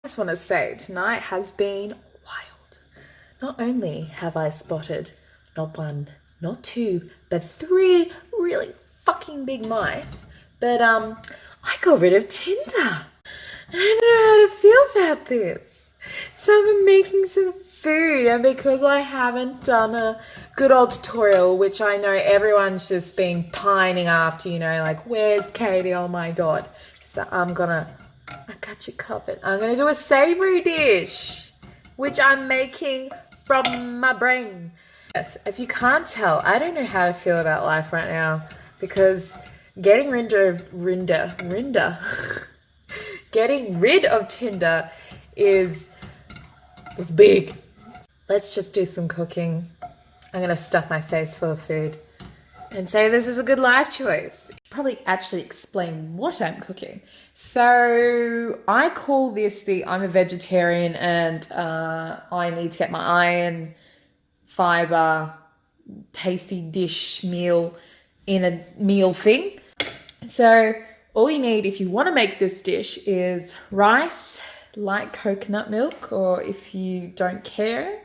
I just want to say tonight has been wild. Not only have I spotted not one, not two, but three really fucking big mice, but I got rid of Tinder. And I don't know how to feel about this. So I'm making some food, and because I haven't done a good old tutorial, which I know everyone's just been pining after, like, where's Katie? Oh my god. So I got you covered. I'm gonna do a savory dish, which I'm making from my brain. Yes, if you can't tell, I don't know how to feel about life right now because getting getting rid of Tinder is big. Let's just do some cooking. I'm gonna stuff my face full of food and say this is a good life choice. Probably actually explain what I'm cooking. So I call this I'm a vegetarian and I need to get my iron, fiber, tasty dish meal in a meal thing. So all you need if you want to make this dish is rice, light coconut milk, or if you don't care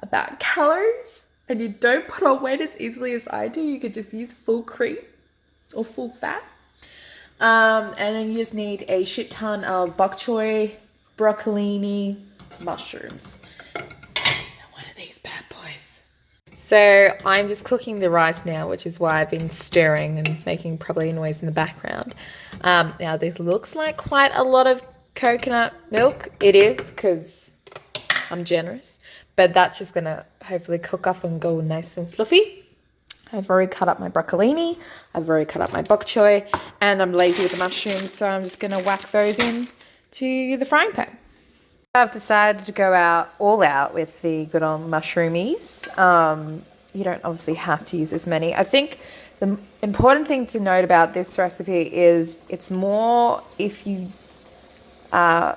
about calories and you don't put on weight as easily as I do, you could just use full cream or full fat. And then you just need a shit ton of bok choy, broccolini, mushrooms. And what are these bad boys? So I'm just cooking the rice now, which is why I've been stirring and making probably a noise in the background. Now this looks like quite a lot of coconut milk. It is because I'm generous, but that's just gonna hopefully cook off and go nice and fluffy. I've already cut up my broccolini, I've already cut up my bok choy, and I'm lazy with the mushrooms, so I'm just gonna whack those in to the frying pan. I've decided to go all out with the good old mushroomies. You don't obviously have to use as many. I think the important thing to note about this recipe is it's more if you, I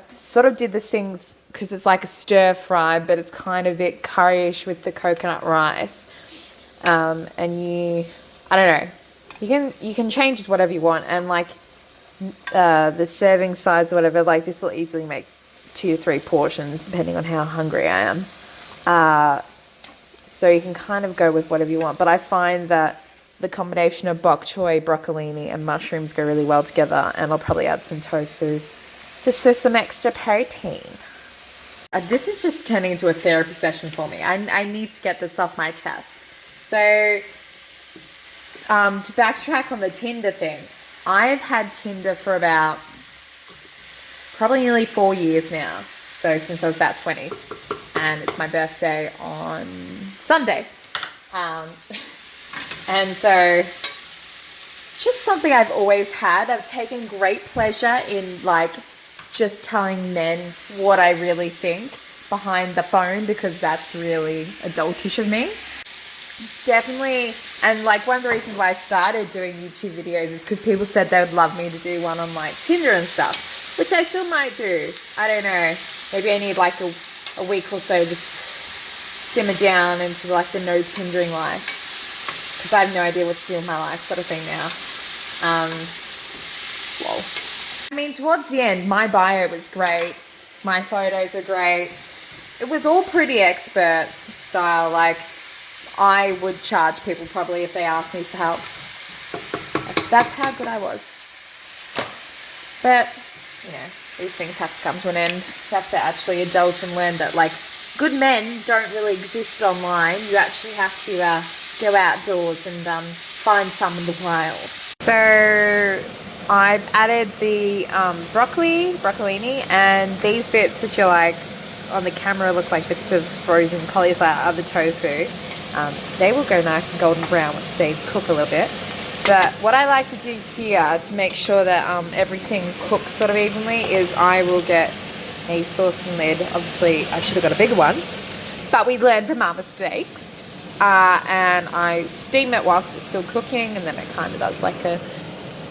sort of did this thing because it's like a stir fry, but it's kind of a bit curryish with the coconut rice. And I don't know, you can change whatever you want, and like the serving size or whatever, like this will easily make 2 or 3 portions depending on how hungry I am. So you can kind of go with whatever you want, but I find that the combination of bok choy, broccolini and mushrooms go really well together, and I'll probably add some tofu just for some extra protein. This is just turning into a therapy session for me. I need to get this off my chest. So, to backtrack on the Tinder thing, I've had Tinder for about probably nearly 4 years now. So since I was about 20, and it's my birthday on Sunday. And so just something I've always had. I've taken great pleasure in like just telling men what I really think behind the phone, because that's really adultish of me. It's definitely, and like one of the reasons why I started doing YouTube videos is because people said they would love me to do one on like Tinder and stuff, which I still might do. I don't know. Maybe I need like a week or so to simmer down into like the no Tindering life, because I have no idea what to do with my life sort of thing now. Lol. I mean, towards the end, my bio was great. My photos are great. It was all pretty expert style, like I would charge people probably if they asked me for help. That's how good I was. But, these things have to come to an end. You have to actually adult and learn that, like, good men don't really exist online. You actually have to go outdoors and find some in the wild. So I've added the broccolini, and these bits, which are like on the camera look like bits of frozen cauliflower, are the tofu. They will go nice and golden brown once they cook a little bit. But what I like to do here to make sure that everything cooks sort of evenly is I will get a saucepan lid. Obviously, I should have got a bigger one, but we learn from our mistakes. And I steam it whilst it's still cooking, and then it kind of does like a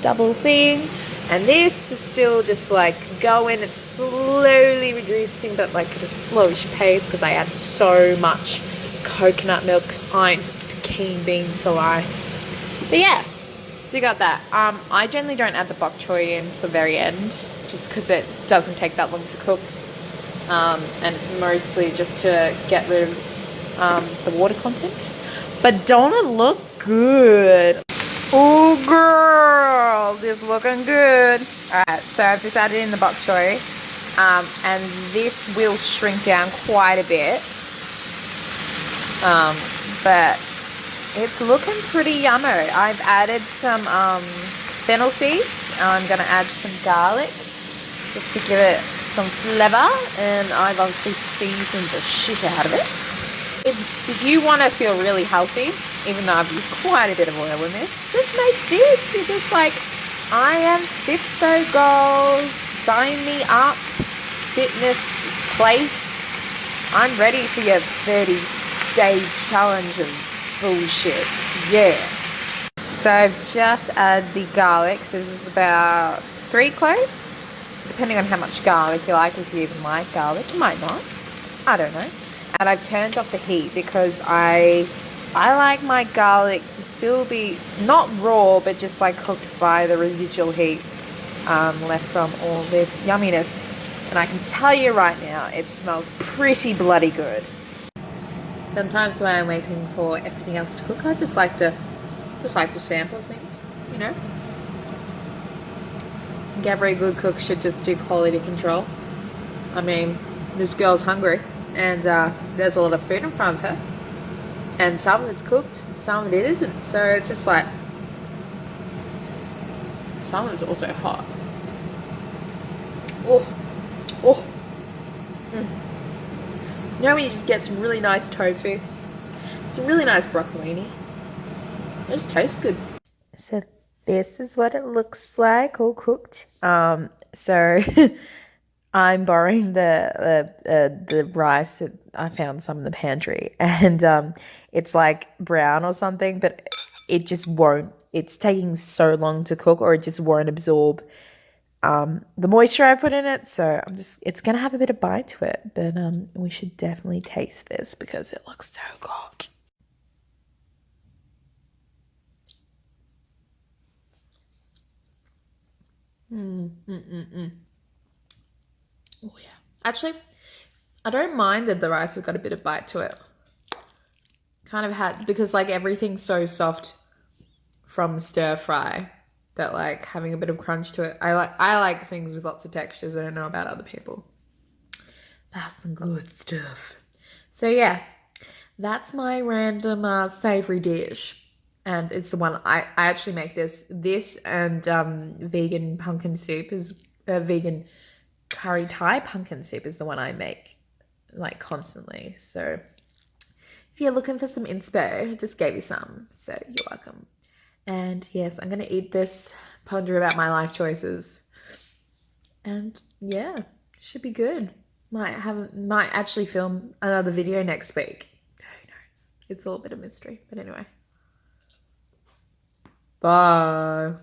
double thing. And this is still just like going, it's slowly reducing, but like at a slowish pace because I add so much coconut milk because I'm just keen beans for life. But yeah, so you got that. I generally don't add the bok choy in to the very end. just because it doesn't take that long to cook. And it's mostly just to get rid of the water content. But don't it look good? Oh girl, this looking good. Alright, so I've just added in the bok choy. And this will shrink down quite a bit. But it's looking pretty yummo. I've added some fennel seeds. I'm going to add some garlic just to give it some flavour. And I've obviously seasoned the shit out of it. If you want to feel really healthy, even though I've used quite a bit of oil in this, just make this. You're just like, I am Fitspo goals. Sign me up. Fitness place. I'm ready for your 30-day challenge of bullshit. Yeah. So I've just added the garlic. So this is about 3 cloves. So depending on how much garlic you like, if you even like garlic, you might not. I don't know. And I've turned off the heat because I like my garlic to still be not raw, but just like cooked by the residual heat left from all this yumminess. And I can tell you right now, it smells pretty bloody good. Sometimes when I'm waiting for everything else to cook, I just like to sample things, you know. I think every good cook should just do quality control. I mean, this girl's hungry, and there's a lot of food in front of her, and some of it's cooked, some of it isn't. So it's just like, some of it's also hot. Oh. You know when you just get some really nice tofu, some really nice broccolini, it just tastes good. So this is what it looks like, all cooked. So I'm borrowing the rice that I found some in the pantry, and it's like brown or something, but it just won't. It's taking so long to cook, or it just won't absorb the moisture I put in it. So it's gonna have a bit of bite to it, but we should definitely taste this because it looks so good. Oh yeah. Actually, I don't mind that the rice has got a bit of bite to it. Kind of had, because like everything's so soft from the stir fry that like having a bit of crunch to it. I like things with lots of textures. I don't know about other people. That's some good stuff. So yeah, that's my random savory dish. And it's the one I actually make this and vegan pumpkin soup is vegan curry Thai pumpkin soup is the one I make like constantly. So if you're looking for some inspo, I just gave you some. So you're welcome. And yes, I'm gonna eat this, ponder about my life choices, and yeah, should be good. Might actually film another video next week. Who knows? It's all a bit of mystery, but anyway. Bye.